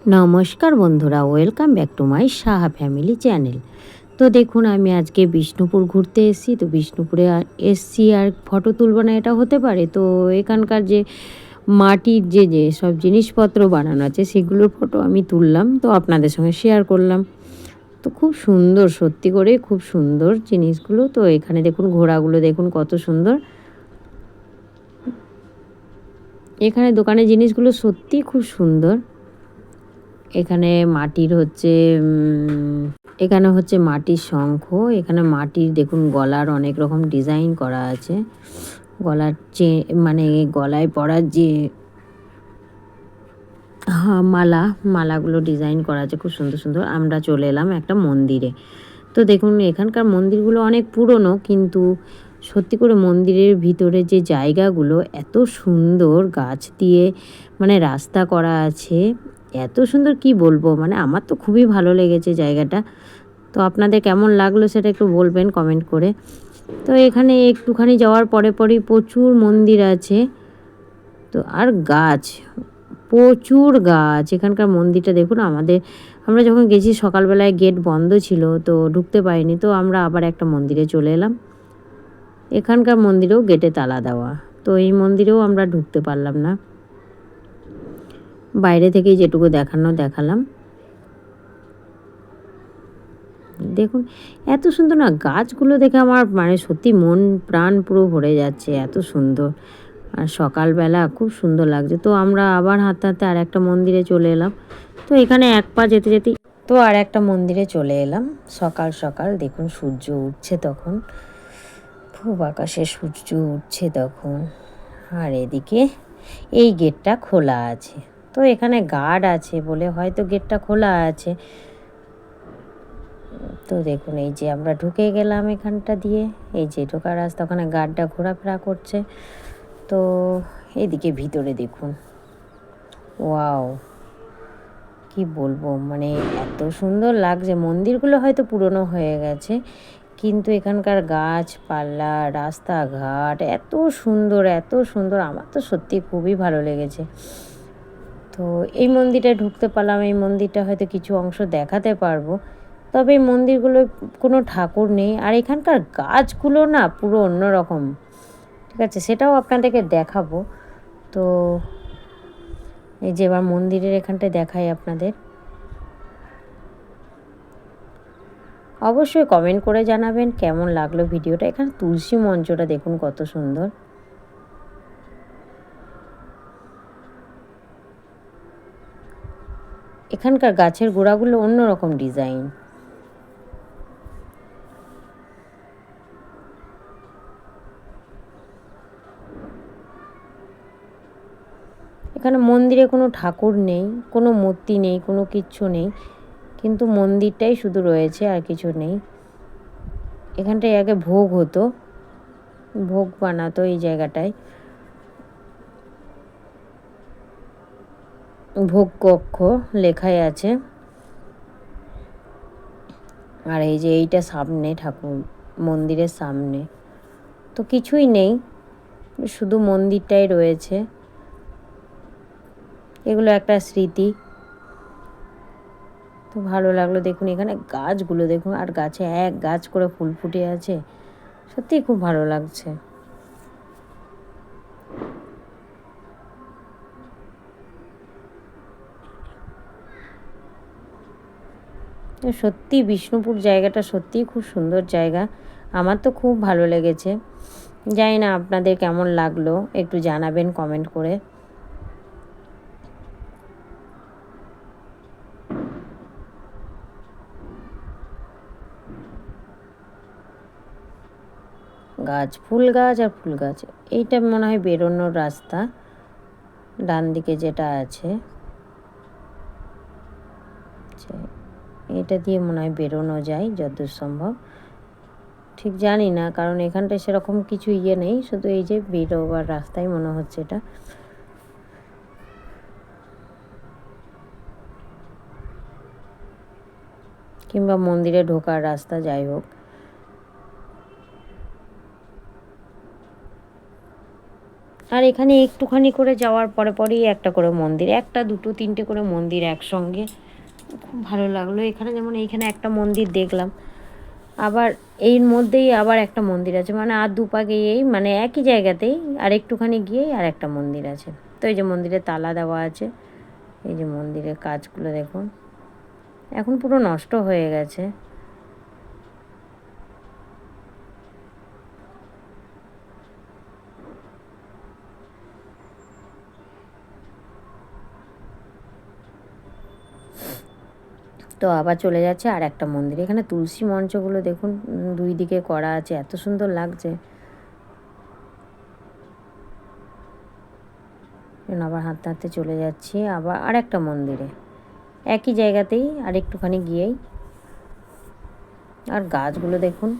নমস্কার বন্ধুরা, welcome back to my Saha family channel. তো দেখুন, আমি আজকে বিষ্ণুপুর ঘুরতে এসেছি। তো বিষ্ণুপুরে এসছি আর ফটো তুলব না এটা হতে পারে? তো এখানকার যে মাটির যে সব জিনিসপত্র বানানো আছে সেগুলোর ফটো আমি তুললাম, তো আপনাদের সঙ্গে শেয়ার করলাম। তো খুব সুন্দর, সত্যি করে খুব সুন্দর জিনিসগুলো। তো এখানে দেখুন ঘোড়াগুলো দেখুন কত সুন্দর। এখানে দোকানের জিনিসগুলো সত্যিই খুব সুন্দর। এখানে মাটির এখানে হচ্ছে মাটির শঙ্খ। এখানে মাটির দেখুন গলার অনেক রকম ডিজাইন করা আছে। গলার মানে গলায় পরার যে মালাগুলো ডিজাইন করা আছে খুব সুন্দর সুন্দর। আমরা চলে এলাম একটা মন্দিরে। তো দেখুন এখানকার মন্দিরগুলো অনেক পুরনো, কিন্তু সত্যি করে মন্দিরের ভিতরে যে জায়গাগুলো এত সুন্দর, গাছ দিয়ে মানে রাস্তা করা আছে, এত সুন্দর কি বলবো, মানে আমার তো খুবই ভালো লেগেছে জায়গাটা। তো আপনাদের কেমন লাগলো সেটা একটু বলবেন কমেন্ট করে। তো এখানে একটুখানি যাওয়ার পরে পরেই প্রচুর মন্দির আছে। তো আর গাছ, প্রচুর গাছ। এখানকার মন্দিরটা দেখুন, আমরা যখন গেছি সকালবেলায় গেট বন্ধ ছিল, তো ঢুকতে পারিনি। তো আমরা আবার একটা মন্দিরে চলে এলাম। এখানকার মন্দিরেও গেটে তালা দেওয়া, তো এই মন্দিরেও আমরা ঢুকতে পারলাম না। বাইরে থেকেই যেটুকু দেখালাম। দেখুন এত সুন্দর না, গাছগুলো দেখে আমার মানে সত্যি মন প্রাণ পুরো ভরে যাচ্ছে, এত সুন্দর। আর সকালবেলা খুব সুন্দর লাগছে। তো আমরা আবার হাঁটতে হাঁটতে আর একটা মন্দিরে চলে এলাম। তো এখানে এক পা যেতে যেতেই তো আর একটা মন্দিরে চলে এলাম। সকাল সকাল দেখুন সূর্য উঠছে তখন, খুব আকাশে সূর্য উঠছে তখন। আর এদিকে এই গেটটা খোলা আছে। তো এখানে গার্ড আছে বলে হয়তো গেটটা খোলা আছে। তো দেখুন এই যে আমরা ঢুকে গেলাম এখানটা দিয়ে, এই যে ঢোকার রাস্তা, ওখানে গার্ডটা ঘোরাফেরা করছে। তো এদিকে ভিতরে দেখুন, ওয়াও কি বলবো, মানে এত সুন্দর লাগছে। মন্দিরগুলো হয়তো পুরনো হয়ে গেছে, কিন্তু এখানকার গাছপালা, রাস্তাঘাট এত সুন্দর, এত সুন্দর। আমার তো সত্যি খুবই ভালো লেগেছে। তো এই মন্দিরটায় ঢুকতে পারলাম। এই মন্দিরটা হয়তো কিছু অংশ দেখাতে পারবো, তবে এই মন্দিরগুলো কোনো ঠাকুর নেই। আর এখানকার গাছগুলো না পুরো অন্যরকম, ঠিক আছে, সেটাও আপনাদেরকে দেখাবো। তো এই যে এবার মন্দিরের এখানটায় দেখাই আপনাদের। অবশ্যই কমেন্ট করে জানাবেন কেমন লাগলো ভিডিওটা। এখানে তুলসী মঞ্চটা দেখুন কত সুন্দর। এখানকার গাছের গোড়াগুলো অন্যরকম ডিজাইন। এখানে মন্দিরে কোনো ঠাকুর নেই, কোনো মূর্তি নেই, কোনো কিচ্ছু নেই, কিন্তু মন্দিরটাই শুধু রয়েছে, আর কিছু নেই। এখানটায় আগে ভোগ হতো, ভোগ বানাতো এই জায়গাটায়। ভোগ কক্ষ লেখাই আছে। আর এই যে এইটা সামনে ঠাকুর, মন্দিরের সামনে তো কিছুই নেই, শুধু মন্দিরটাই রয়েছে। এগুলো একটা স্মৃতি। তো ভালো লাগলো। দেখুন এখানে গাছগুলো দেখুন, আর গাছে এক গাছ করে ফুল ফুটে আছে, সত্যিই খুব ভালো লাগছে। তো সত্যি বিষ্ণুপুর জায়গাটা সত্যিই খুব সুন্দর জায়গা, আমার তো খুব ভালো লেগেছে। জানি না আপনাদের কেমন লাগলো, একটু জানাবেন কমেন্ট করে। গাছ, ফুল গাছ আর ফুল গাছ। এইটা মনে হয় বেরোনোর রাস্তা, ডান দিকে যেটা আছে এটা দিয়ে মনে হয় বেরোনো যায় যতদূর সম্ভব, ঠিক জানি না, কারণ এখানটায় সেরকম কিছু নেই, শুধু এই যে বেরোবার রাস্তাই মনে হচ্ছে এটা। কিংবা মন্দিরে ঢোকার রাস্তা, যাই হোক। আর এখানে একটুখানি করে যাওয়ার পরে পরেই একটা করে মন্দির, একটা দুটো তিনটে করে মন্দির একসঙ্গে, খুব ভালো লাগলো। এখানে যেমন এইখানে একটা মন্দির দেখলাম, আবার এর মধ্যেই আবার একটা মন্দির আছে, মানে আর দুপা গিয়েই মানে একই জায়গাতেই আর একটুখানি গিয়েই আর একটা মন্দির আছে। তো এই যে মন্দিরে তালা দেওয়া আছে, এই যে মন্দিরের কাজগুলো দেখুন, এখন পুরো নষ্ট হয়ে গেছে। তো আবার চলে যাচ্ছে আর একটা মন্দির। এখানে তুলসী মঞ্চগুলো দেখুন, দুই দিকে করা আছে, এত সুন্দর লাগছে। আবার হাঁটতে হাঁটতে চলে যাচ্ছি আবার আর একটা মন্দিরে, একই জায়গাতেই আর একটুখানি গিয়েই। আর গাছগুলো দেখুন,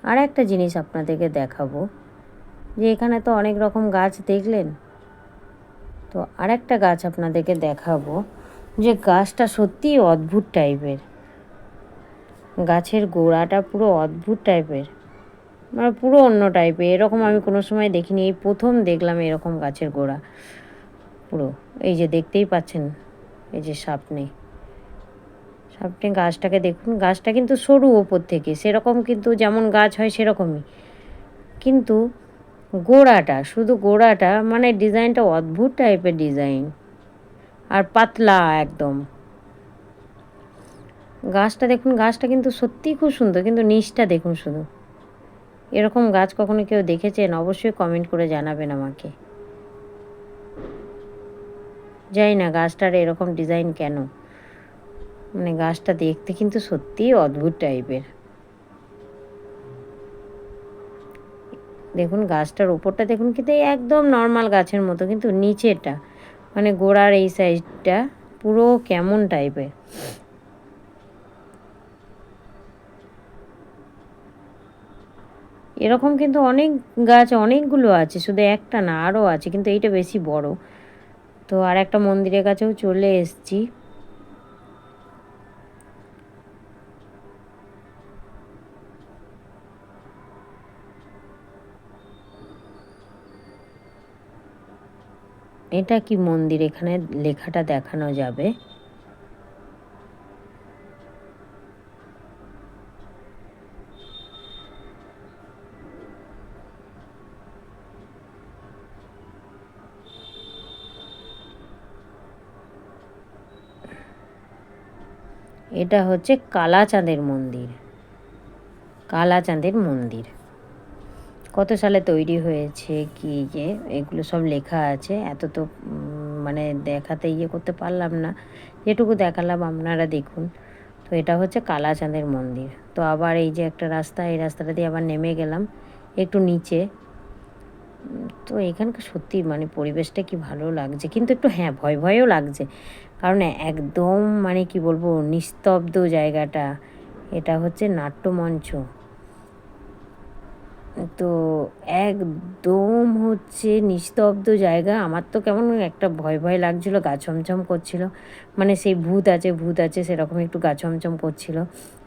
আর একটা জিনিস আপনাদেরকে দেখাবো, যে এখানে তো অনেক রকম গাছ দেখলেন, তো আর একটা গাছ আপনাদেরকে দেখাবো, যে গাছটা সত্যিই অদ্ভুত টাইপের। গাছের গোড়াটা পুরো অদ্ভুত টাইপের, মানে পুরো অন্য টাইপের, এরকম আমি কোনো সময় দেখিনি, এই প্রথম দেখলাম এরকম গাছের গোড়া পুরো। এই যে দেখতেই পাচ্ছেন, এই যে সামনে গাছটাকে দেখুন, গাছটা কিন্তু সরু ওপর থেকে, সেরকম কিন্তু যেমন গাছ হয় সেরকমই, কিন্তু গোড়াটা, শুধু গোড়াটা মানে ডিজাইনটা অদ্ভুত টাইপের ডিজাইন, আর পাতলা একদম। গাছটা দেখুন, গাছটা কিন্তু সত্যিই খুব সুন্দর, কিন্তু নিচটা দেখুন শুধু। এরকম গাছ কখনো কেউ দেখেছেন? অবশ্যই কমেন্ট করে জানাবেন আমাকে। জানি না গাছটার এরকম ডিজাইন কেন, মানে গাছটা দেখতে কিন্তু সত্যিই অদ্ভুত টাইপের। দেখুন গাছটার উপরটা দেখুন, কিন্তু একদম নর্মাল গাছের মতো, কিন্তু নিচেটা মানে গোড়ার এই সাইডটা পুরো কেমন টাইপের। এরকম কিন্তু অনেক গাছ, অনেকগুলো আছে, শুধু একটা না, আরও আছে, কিন্তু এইটা বেশি বড়। তো আর একটা মন্দিরের কাছেও চলে এসেছি। এটা কি মন্দির, এখানে লেখাটা দেখানো যাবে। এটা হচ্ছে কালাচাঁদের মন্দির, কালাচাঁদের মন্দির। কত সালে তৈরি হয়েছে কি যে এগুলো সব লেখা আছে, এত তো মানে দেখাতে করতে পারলাম না, যেটুকু দেখালাম আপনারা দেখুন। তো এটা হচ্ছে কালাচাঁদের মন্দির। তো আবার এই যে একটা রাস্তা, এই রাস্তাটা দিয়ে আবার নেমে গেলাম একটু নিচে। তো এখানকার সত্যি মানে পরিবেশটা কি ভালো লাগছে, কিন্তু একটু হ্যাঁ ভয় ভয়ও লাগছে, কারণ একদম মানে কি বলবো নিস্তব্ধ জায়গাটা। এটা হচ্ছে নাট্যমঞ্চ, তো একদম হচ্ছে নিস্তব্ধ জায়গা। আমার তো কেমন একটা ভয় ভয় লাগছিলো, গা ছমছম করছিল, মানে সেই ভূত আছে ভূত আছে সেরকম একটু গা ছমছম করছিল।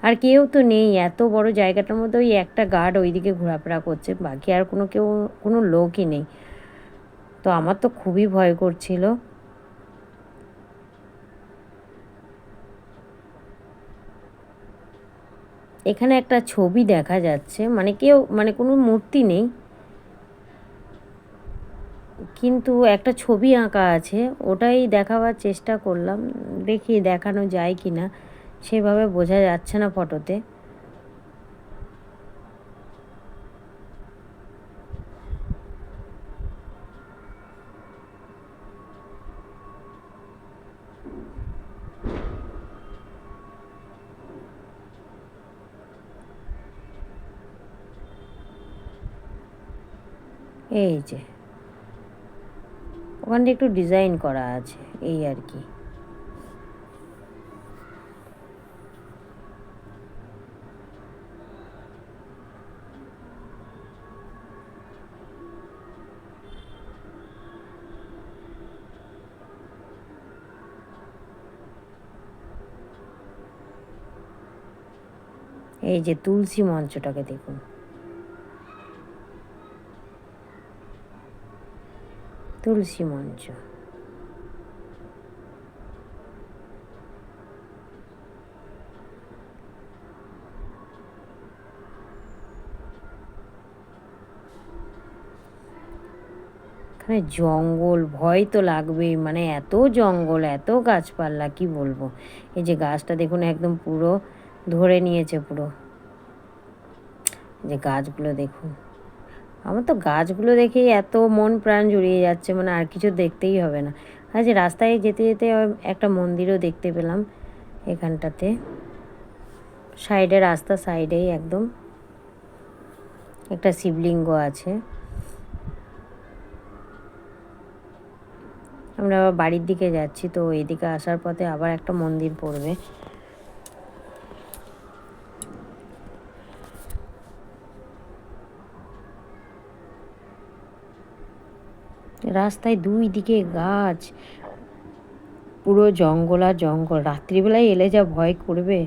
আর কেউ তো নেই এত বড় জায়গাটার মধ্যে, ওই একটা গার্ড ওইদিকে ঘোরাফেরা করছে, বাকি আর কোনো লোকই নেই। তো আমার তো খুবই ভয় করছিল। এখানে একটা ছবি দেখা যাচ্ছে, মানে কেউ মানে কোনো মূর্তি নেই, কিন্তু একটা ছবি আঁকা আছে, ওটাই দেখাবার চেষ্টা করলাম, দেখি দেখানো যায় কি না, সেভাবে বোঝা যাচ্ছে না ফটোতে। এই যে ওখানটা একটু ডিজাইন করা আছে, এই আর কি। এই যে তুলসী মঞ্চটাকে দেখুন, তুলসী মঞ্চ। এখানে জঙ্গল, ভয় তো লাগবেই, মানে এত জঙ্গল, এত গাছপালা, কি বলবো। এই যে গাছটা দেখুন একদম পুরো ধরে নিয়েছে পুরো, যে গাছগুলো দেখুন। আমার তো গাছগুলো দেখেই এত মন প্রাণ জুড়িয়ে যাচ্ছে, মানে আর কিছু দেখতেই হবে না। আর যে রাস্তায় যেতে যেতে একটা মন্দিরও দেখতে পেলাম এখানটাতে, সাইডে, রাস্তা সাইডেই একদম একটা শিবলিঙ্গ আছে। আমরা আবার বাড়ির দিকে যাচ্ছি, তো এদিকে আসার পথে আবার একটা মন্দির পড়বে। রাস্তায় দুই দিকে গাছ, পুরো জঙ্গল আর জঙ্গল। রাত্রিবেলায় এলে যা ভয় করবে।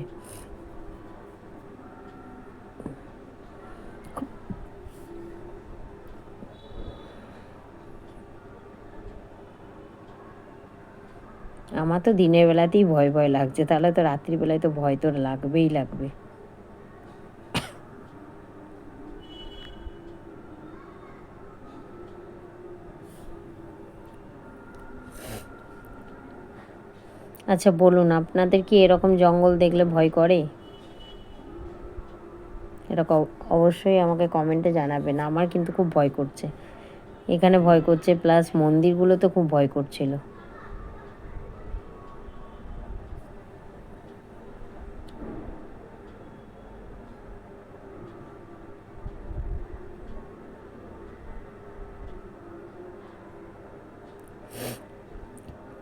আমার তো দিনের বেলাতেই ভয় ভয় লাগছে, তাহলে তো রাত্রিবেলায় তো ভয় তো লাগবেই লাগবে। আচ্ছা বলুন, আপনাদের কি এরকম জঙ্গল দেখলে ভয় করে? এরকম অবশ্যই আমাকে কমেন্টে জানাবেন। আমার কিন্তু খুব ভয় করছে, এখানে ভয় করছে, প্লাস মন্দিরগুলো তো খুব ভয় করছিল।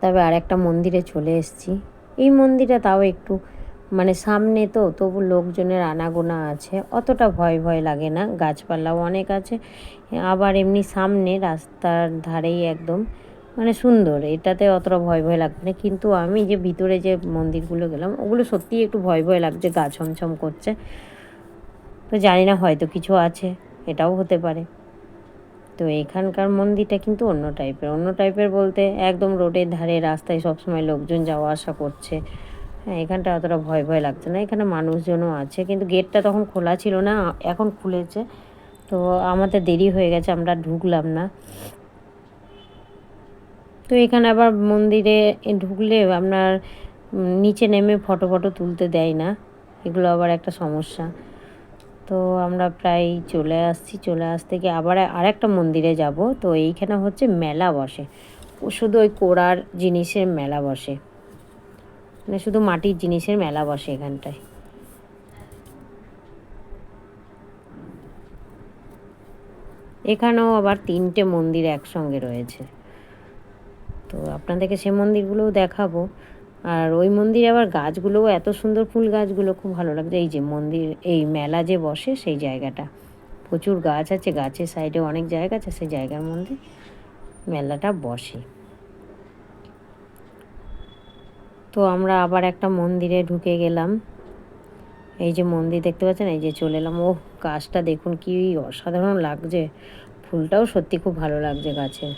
তবে আর একটা মন্দিরে চলে এসেছি। এই মন্দিরটা তাও একটু মানে সামনে, তো তবু লোকজনের আনাগোনা আছে, অতটা ভয় ভয় লাগে না, গাছপালাও অনেক আছে। আবার এমনি সামনে রাস্তার ধারেই একদম মানে সুন্দর, এটাতে অতটা ভয় ভয় লাগবে না। কিন্তু আমি যে ভিতরে যে মন্দিরগুলো গেলাম, ওগুলো সত্যিই একটু ভয় ভয় লাগছে, গা ছমছম করছে। তো জানি না, হয়তো কিছু আছে, এটাও হতে পারে। তো এখানকার মন্দিরটা কিন্তু অন্য টাইপের, অন্য টাইপের বলতে একদম রোডের ধারে, রাস্তায় সবসময় লোকজন যাওয়া আসা করছে। হ্যাঁ, এখানটা অতটা ভয় ভয় লাগছে না, এখানে মানুষজনও আছে, কিন্তু গেটটা তখন খোলা ছিল না, এখন খুলেছে। তো আমাদের দেরি হয়ে গেছে, আমরা ঢুকলাম না। তো এখানে আবার মন্দিরে ঢুকলে আপনার নিচে নেমে ফটো ফটো তুলতে দেয় না, এগুলো আবার একটা সমস্যা। তো আমরা প্রায় চলে আসছি, চলে আসতে গিয়ে আবার আরেকটা মন্দিরে যাব। তো এইখানে হচ্ছে মেলা বসে, ও শুধু ওই কোড়ার জিনিসের মেলা বসে, মানে শুধু মাটির জিনিসের মেলা বসে এখানটায়। এখানেও আবার 3টে মন্দির একসঙ্গে রয়েছে, তো আপনাদেরকে সে মন্দিরগুলোও দেখাবো। আর ওই মন্দিরে আবার গাছগুলোও এত সুন্দর, ফুল গাছগুলো খুব ভালো লাগছে। এই যে মন্দির, এই মেলা যে বসে সেই জায়গাটা, প্রচুর গাছ আছে, গাছের সাইডে অনেক জায়গা আছে, সেই জায়গার মধ্যে মেলাটা বসে। তো আমরা আবার একটা মন্দিরে ঢুকে গেলাম। এই যে মন্দির দেখতে পাচ্ছেন, এই যে চলে এলাম। ও গাছটা দেখুন কি অসাধারণ লাগছে, ফুলটাও সত্যি খুব ভালো লাগছে গাছের।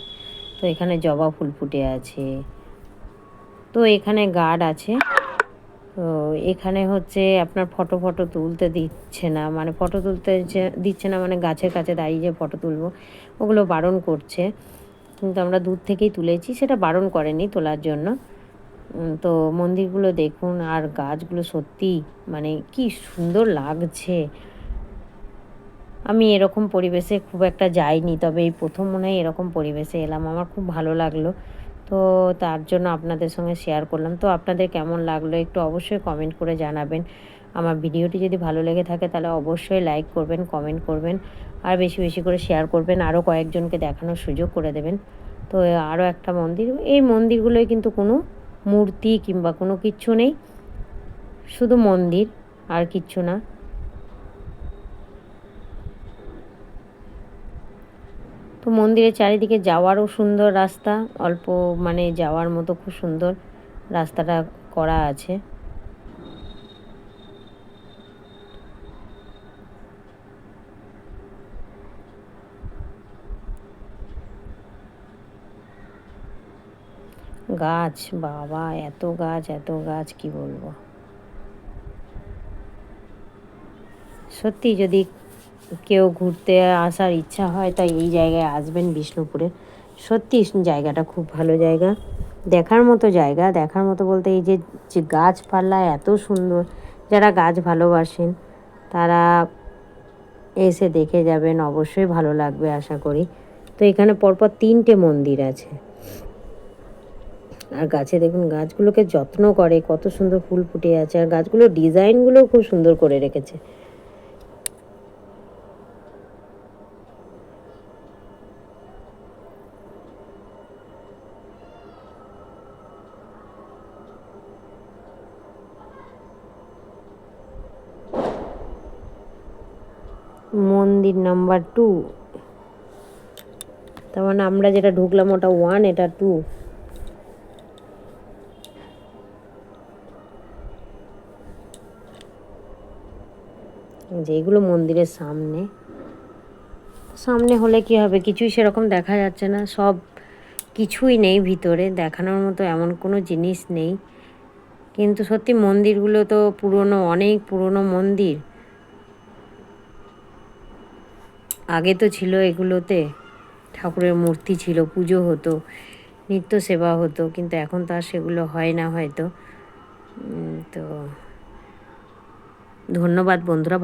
তো এখানে জবা ফুল ফুটে আছে। তো এখানে গার্ড আছে। তো এখানে হচ্ছে আপনার ফটো ফটো তুলতে দিচ্ছে না, মানে ফটো তুলতে দিচ্ছে না, মানে গাছের কাছে দাঁড়িয়ে যে ফটো তুলবো ওগুলো বারণ করছে। কিন্তু আমরা দূর থেকেই তুলেছি, সেটা বারণ করেনি তোলার জন্য। তো মন্দিরগুলো দেখুন, আর গাছগুলো সত্যি মানে কি সুন্দর লাগছে। আমি এরকম পরিবেশে খুব একটা যাইনি, তবে এই প্রথম মনে হয় এরকম পরিবেশে এলাম, আমার খুব ভালো লাগলো। তো তার জন্য আপনাদের সঙ্গে শেয়ার করলাম। তো আপনাদের কেমন লাগলো একটু অবশ্যই কমেন্ট করে জানাবেন। আমার ভিডিওটি যদি ভালো লেগে থাকে তাহলে অবশ্যই লাইক করবেন, কমেন্ট করবেন, আর বেশি বেশি করে শেয়ার করবেন, আরও কয়েকজনকে দেখানোর সুযোগ করে দেবেন। তো আরও একটা মন্দির, এই মন্দিরগুলোয় কিন্তু কোনো মূর্তি কিংবা কোনো কিচ্ছু নেই, শুধু মন্দির আর কিচ্ছু না। তো মন্দিরের চারিদিকে যাওয়ারও সুন্দর রাস্তা, অল্প মানে যাওয়ার মতো খুব সুন্দর রাস্তাটা করা আছে। গাছ, বাবা এত গাছ এত গাছ, কি বলবো। সত্যি যদি কেউ ঘুরতে আসার ইচ্ছা হয় তাই এই জায়গায় আসবেন বিষ্ণুপুরে। সত্যি জায়গাটা খুব ভালো জায়গা, দেখার মতো জায়গা। দেখার মতো বলতে এই যে যে গাছপালা এত সুন্দর, যারা গাছ ভালোবাসেন তারা এসে দেখে যাবেন, অবশ্যই ভালো লাগবে আশা করি। তো এখানে পরপর 3টে মন্দির আছে। আর গাছে দেখুন, গাছগুলোকে যত্ন করে, কত সুন্দর ফুল ফুটে আছে। আর গাছগুলোর ডিজাইনগুলোও খুব সুন্দর করে রেখেছে। মন্দির নাম্বার 2, তার মানে আমরা যেটা ঢুকলাম ওটা 1, এটা 2। যেগুলো মন্দিরের সামনে সামনে হলে কি হবে, কিছুই সেরকম দেখা যাচ্ছে না, সব কিছুই নেই ভিতরে দেখানোর মতো, এমন কোনো জিনিস নেই। কিন্তু সত্যি মন্দিরগুলো তো পুরনো, অনেক পুরনো মন্দির। আগে তো ছিল এগুলোতে ঠাকুরের মূর্তি ছিল, পুজো হতো, নিত্য সেবা হতো, কিন্তু এখন তো আর সেগুলো হয় না হয়তো। তো ধন্যবাদ বন্ধুরা।